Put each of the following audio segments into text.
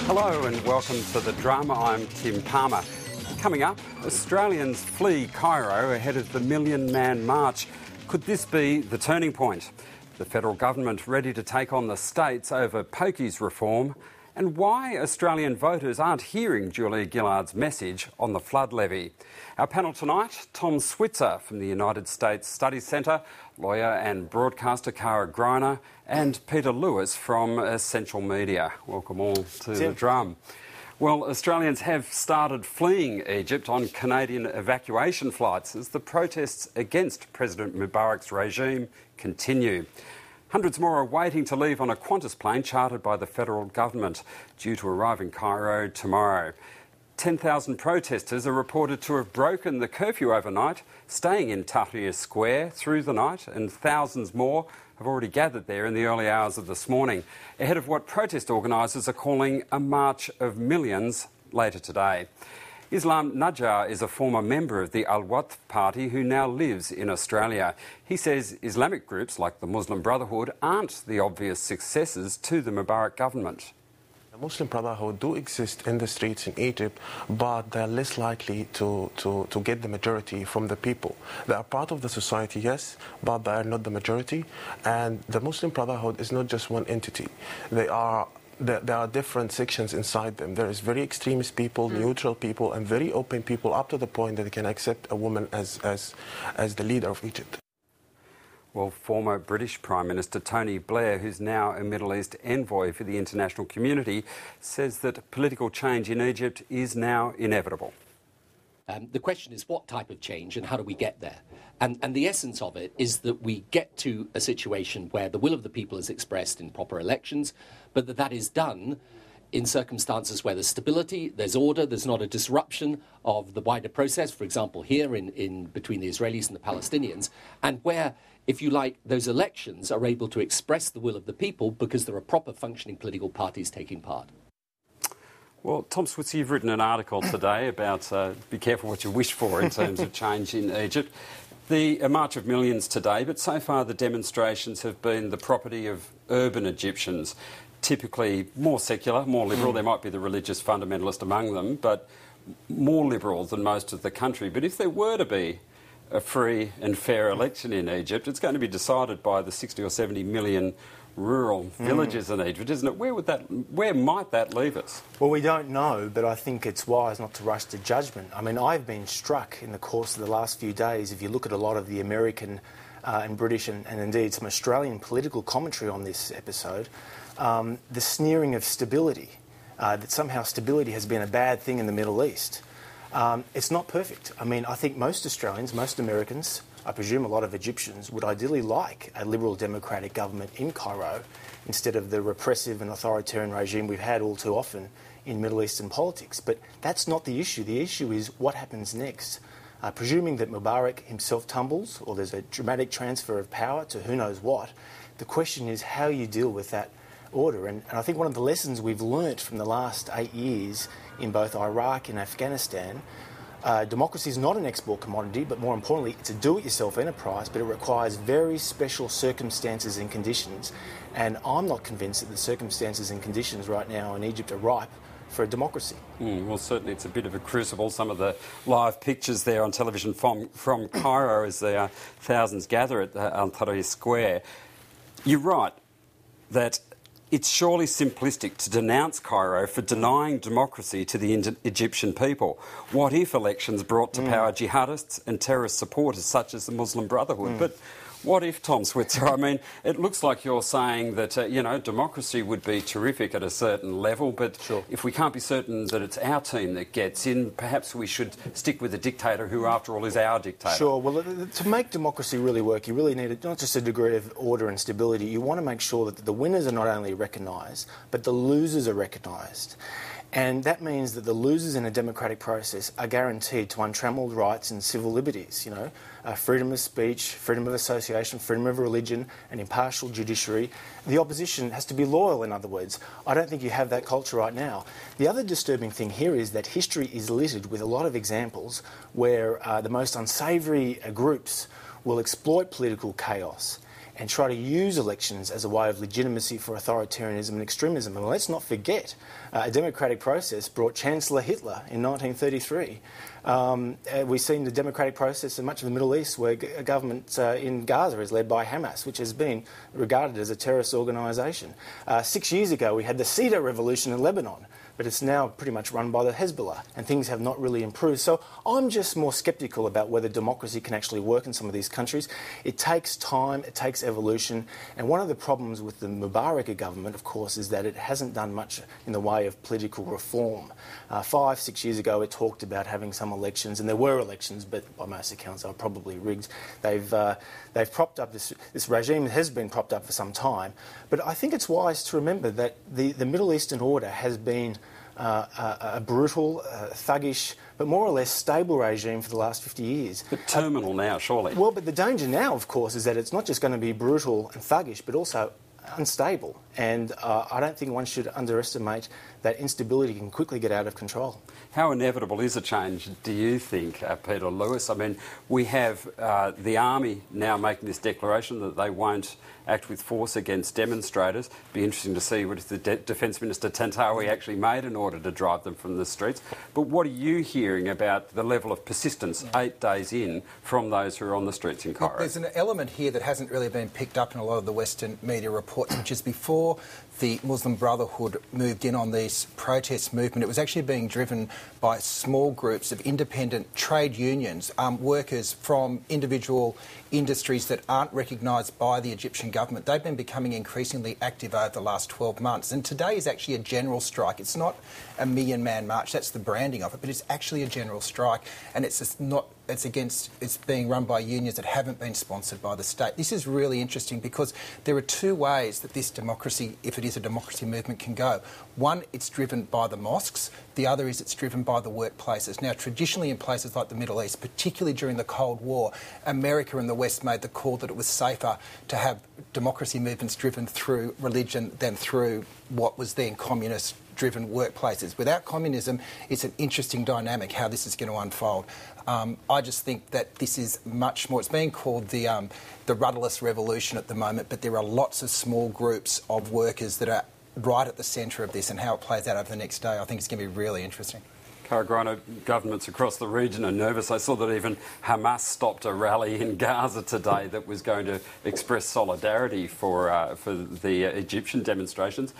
Hello and welcome to The Drama. I'm Tim Palmer. Coming up, Australians flee Cairo ahead of the Million Man March. Could this be the turning point? The federal government ready to take on the states over pokies reform, and why Australian voters aren't hearing Julia Gillard's message on the flood levy. Our panel tonight, Tom Switzer from the United States Studies Centre, lawyer and broadcaster Cara Greiner, and Peter Lewis from Essential Media. Welcome all to The Drum. Well, Australians have started fleeing Egypt on Canadian evacuation flights as the protests against President Mubarak's regime continue. Hundreds more are waiting to leave on a Qantas plane chartered by the federal government, due to arrive in Cairo tomorrow. 10,000 protesters are reported to have broken the curfew overnight, staying in Tahrir Square through the night, and thousands more have already gathered there in the early hours of this morning, ahead of what protest organisers are calling a march of millions later today. Islam Najjar is a former member of the Al-Waqf party who now lives in Australia. He says Islamic groups like the Muslim Brotherhood aren't the obvious successors to the Mubarak government. The Muslim Brotherhood do exist in the streets in Egypt, but they're less likely to get the majority from the people. They are part of the society, yes, but they are not the majority. And the Muslim Brotherhood is not just one entity. There are different sections inside them. There is very extremist people, neutral people, and very open people, up to the point that they can accept a woman as the leader of Egypt. Well, former British Prime Minister Tony Blair, who's now a Middle East envoy for the international community, says that political change in Egypt is now inevitable. The question is what type of change and how do we get there? And the essence of it is that we get to a situation where the will of the people is expressed in proper elections, but that is done in circumstances where there's stability, there's order, there's not a disruption of the wider process, for example, here in between the Israelis and the Palestinians, and where, if you like, those elections are able to express the will of the people because there are proper functioning political parties taking part. Well, Tom Switzer, you've written an article today about be careful what you wish for in terms of change in Egypt. A march of millions today, but so far the demonstrations have been the property of urban Egyptians, typically more secular, more liberal. There might be the religious fundamentalist among them, but more liberal than most of the country. But if there were to be a free and fair election in Egypt, it's going to be decided by the 60 or 70 million rural villages in Egypt, isn't it? Where might that leave us? Well, we don't know, but I think it's wise not to rush to judgment. I mean, I've been struck in the course of the last few days, if you look at a lot of the American and British and indeed some Australian political commentary on this episode, the sneering of stability, that somehow stability has been a bad thing in the Middle East. It's not perfect. I mean, I think most Australians, most Americans, I presume a lot of Egyptians would ideally like a liberal democratic government in Cairo instead of the repressive and authoritarian regime we've had all too often in Middle Eastern politics. But that's not the issue. The issue is what happens next. Presuming that Mubarak himself tumbles or there's a dramatic transfer of power to who knows what, the question is how you deal with that order. And I think one of the lessons we've learnt from the last 8 years in both Iraq and Afghanistan, democracy is not an export commodity, but more importantly, it's a do-it-yourself enterprise, but it requires very special circumstances and conditions. And I'm not convinced that the circumstances and conditions right now in Egypt are ripe for a democracy. Well, certainly it's a bit of a crucible. Some of the live pictures there on television from Cairo as the thousands gather at Al-Tahrir Square. You're right that it's surely simplistic to denounce Cairo for denying democracy to the Egyptian people. What if elections brought to power jihadists and terrorist supporters such as the Muslim Brotherhood? But what if, Tom Switzer? I mean, it looks like you're saying that, democracy would be terrific at a certain level, but if we can't be certain that it's our team that gets in, perhaps we should stick with a dictator who, after all, is our dictator. Sure. Well, to make democracy really work, you really need not just a degree of order and stability. You want to make sure that the winners are not only recognised, but the losers are recognised. And that means that the losers in a democratic process are guaranteed to untrammeled rights and civil liberties, freedom of speech, freedom of association, freedom of religion, an impartial judiciary. The opposition has to be loyal, in other words. I don't think you have that culture right now. The other disturbing thing here is that history is littered with a lot of examples where the most unsavoury groups will exploit political chaos and try to use elections as a way of legitimacy for authoritarianism and extremism. And let's not forget, a democratic process brought Chancellor Hitler in 1933. We've seen the democratic process in much of the Middle East, where a government in Gaza is led by Hamas, which has been regarded as a terrorist organisation. 6 years ago, we had the Cedar Revolution in Lebanon, but it's now pretty much run by the Hezbollah, and things have not really improved. So I'm just more sceptical about whether democracy can actually work in some of these countries. It takes time, it takes evolution, and one of the problems with the Mubarak government, of course, is that it hasn't done much in the way of political reform. 5, 6 years ago, it talked about having some elections, and there were elections, but by most accounts, they were probably rigged. They've propped up this regime has been propped up for some time, but I think it's wise to remember that the Middle Eastern order has been a brutal, thuggish, but more or less stable regime for the last 50 years. But terminal now, surely. Well, but the danger now, of course, is that it's not just going to be brutal and thuggish, but also unstable. And I don't think one should underestimate that instability can quickly get out of control. How inevitable is a change, do you think, Peter Lewis? I mean, we have the army now making this declaration that they won't act with force against demonstrators. Be interesting to see what the Defence Minister Tantawi actually made in order to drive them from the streets. But what are you hearing about the level of persistence 8 days in from those who are on the streets in Cairo? Look, there's an element here that hasn't really been picked up in a lot of the Western media reports, which is before the Muslim Brotherhood moved in on this protest movement, it was actually being driven by small groups of independent trade unions, workers from individual industries that aren't recognised by the Egyptian government. They've been becoming increasingly active over the last 12 months. And today is actually a general strike. It's not a million-man march. That's the branding of it. But it's actually a general strike. And it's being run by unions that haven't been sponsored by the state. This is really interesting because there are two ways that this democracy, if it is a democracy movement, can go. One, it's driven by the mosques. The other is it's driven by the workplaces. Now, traditionally in places like the Middle East, particularly during the Cold War, America and the West made the call that it was safer to have democracy movements driven through religion than through what was then communist-driven workplaces. Without communism, it's an interesting dynamic how this is going to unfold. I just think that this is much more. It's being called the rudderless revolution at the moment, but there are lots of small groups of workers that are right at the centre of this, and how it plays out over the next day, I think it's going to be really interesting. Greiner, governments across the region are nervous. I saw that even Hamas stopped a rally in Gaza today that was going to express solidarity for the Egyptian demonstrations.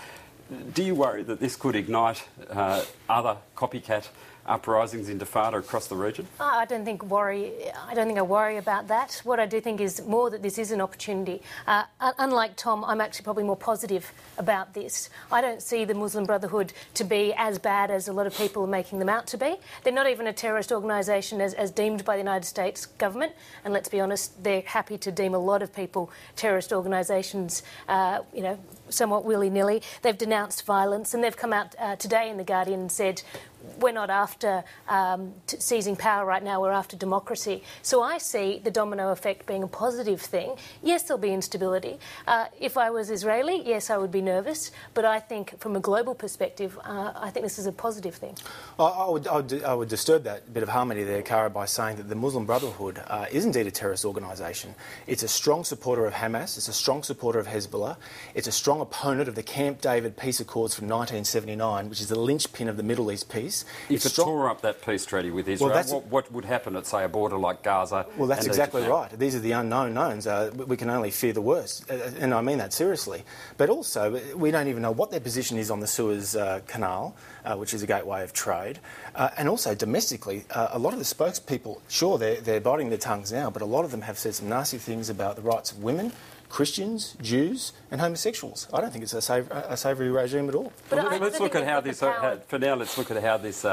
Do you worry that this could ignite other copycat uprisings, intifada across the region? I don't think I worry about that. What I do think is more that this is an opportunity. Unlike Tom, I'm actually probably more positive about this. I don't see the Muslim Brotherhood to be as bad as a lot of people are making them out to be. They're not even a terrorist organisation as deemed by the United States government, and let's be honest, they're happy to deem a lot of people terrorist organisations, somewhat willy-nilly. They've denounced violence, and they've come out today in The Guardian and said, we're not after seizing power right now, we're after democracy. So I see the domino effect being a positive thing. Yes, there'll be instability. If I was Israeli, yes, I would be nervous. But I think from a global perspective, I think this is a positive thing. I would disturb that bit of harmony there, Cara, by saying that the Muslim Brotherhood is indeed a terrorist organisation. It's a strong supporter of Hamas. It's a strong supporter of Hezbollah. It's a strong opponent of the Camp David peace accords from 1979, which is the linchpin of the Middle East peace. If it tore up that peace treaty with Israel, what would happen at, say, a border like Gaza? Well, that's exactly right. These are the unknown knowns. We can only fear the worst, and I mean that seriously. But also, we don't even know what their position is on the Suez Canal, which is a gateway of trade. And also, domestically, a lot of the spokespeople, sure, they're biting their tongues now, but a lot of them have said some nasty things about the rights of women, Christians, Jews and homosexuals. I don't think it's a savoury regime at all. Let's look at how this, for now, let's look at how this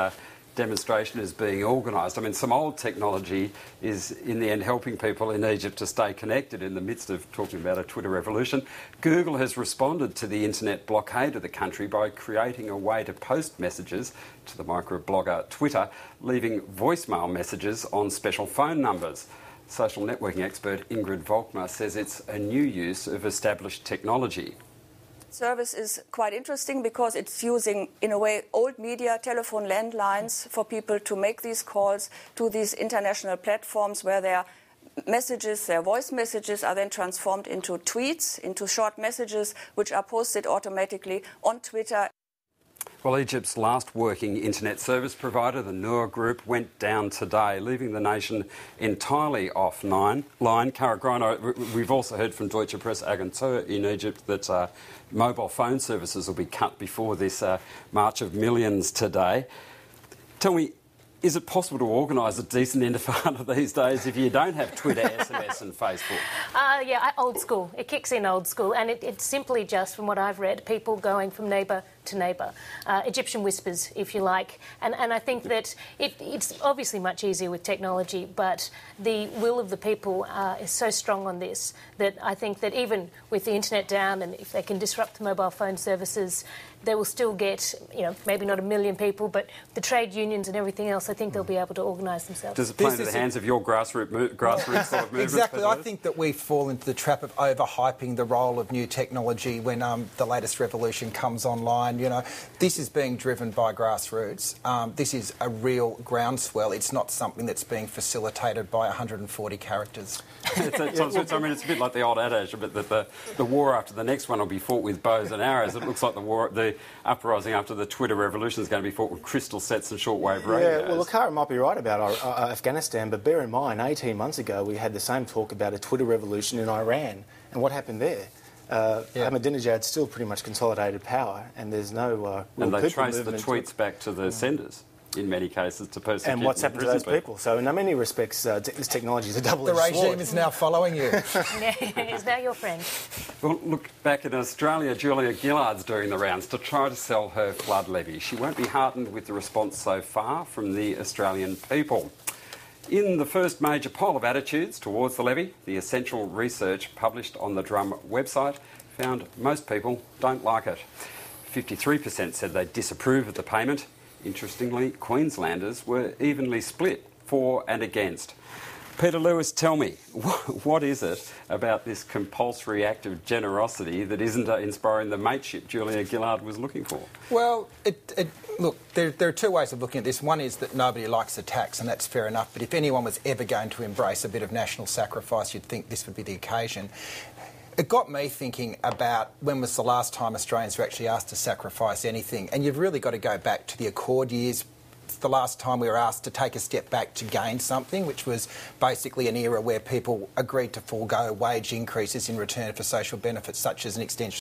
demonstration is being organised. I mean, some old technology is, in the end, helping people in Egypt to stay connected in the midst of talking about a Twitter revolution. Google has responded to the internet blockade of the country by creating a way to post messages to the microblogger Twitter, leaving voicemail messages on special phone numbers. Social networking expert Ingrid Volkmar says it's a new use of established technology. Service is quite interesting because it's using, in a way, old media, telephone landlines for people to make these calls to these international platforms where there are messages, their voice messages are then transformed into tweets, into short messages, which are posted automatically on Twitter. Well, Egypt's last working internet service provider, the Noor Group, went down today, leaving the nation entirely offline. Cara Greiner, we've also heard from Deutsche Presseagentur in Egypt that mobile phone services will be cut before this march of millions today. Tell me, is it possible to organise a decent intifada these days if you don't have Twitter, SMS and Facebook? Old school. It kicks in old school, and it's simply just, from what I've read, people going from neighbour to neighbour. Egyptian whispers, if you like. And I think that it's obviously much easier with technology, but the will of the people is so strong on this that I think that even with the internet down, and if they can disrupt the mobile phone services, they will still get, maybe not 1 million people, but the trade unions and everything else, I think they'll be able to organise themselves. Does it play into the hands of your grassroots sort of movement? Exactly. I think that we fall into the trap of overhyping the role of new technology when the latest revolution comes online. This is being driven by grassroots. This is a real groundswell. It's not something that's being facilitated by 140 characters. It's a bit like the old adage, but that the war after the next one will be fought with bows and arrows. It looks like the uprising after the Twitter revolution is going to be fought with crystal sets and shortwave radios. Yeah, well, Cara might be right about Afghanistan, but bear in mind, 18 months ago we had the same talk about a Twitter revolution in Iran. And what happened there? Ahmadinejad's still pretty much consolidated power, and there's no and they trace the tweets back to the senders in many cases to persecute and what's happened to those people. So in many respects, this technology is a double-edged sword. The regime is now following you. Is now your friend. Well, look, back in Australia, Julia Gillard's doing the rounds to try to sell her flood levy. She won't be heartened with the response so far from the Australian people. In the first major poll of attitudes towards the levy, the Essential research published on the Drum website found most people don't like it. 53% said they disapprove of the payment. Interestingly, Queenslanders were evenly split for and against. Peter Lewis, tell me, what is it about this compulsory act of generosity that isn't inspiring the mateship Julia Gillard was looking for? Well, look, there are two ways of looking at this. One is that nobody likes the tax, and that's fair enough. But if anyone was ever going to embrace a bit of national sacrifice, you'd think this would be the occasion. It got me thinking about when was the last time Australians were actually asked to sacrifice anything. And you've really got to go back to the Accord years. It's the last time we were asked to take a step back to gain something, which was basically an era where people agreed to forego wage increases in return for social benefits such as an extension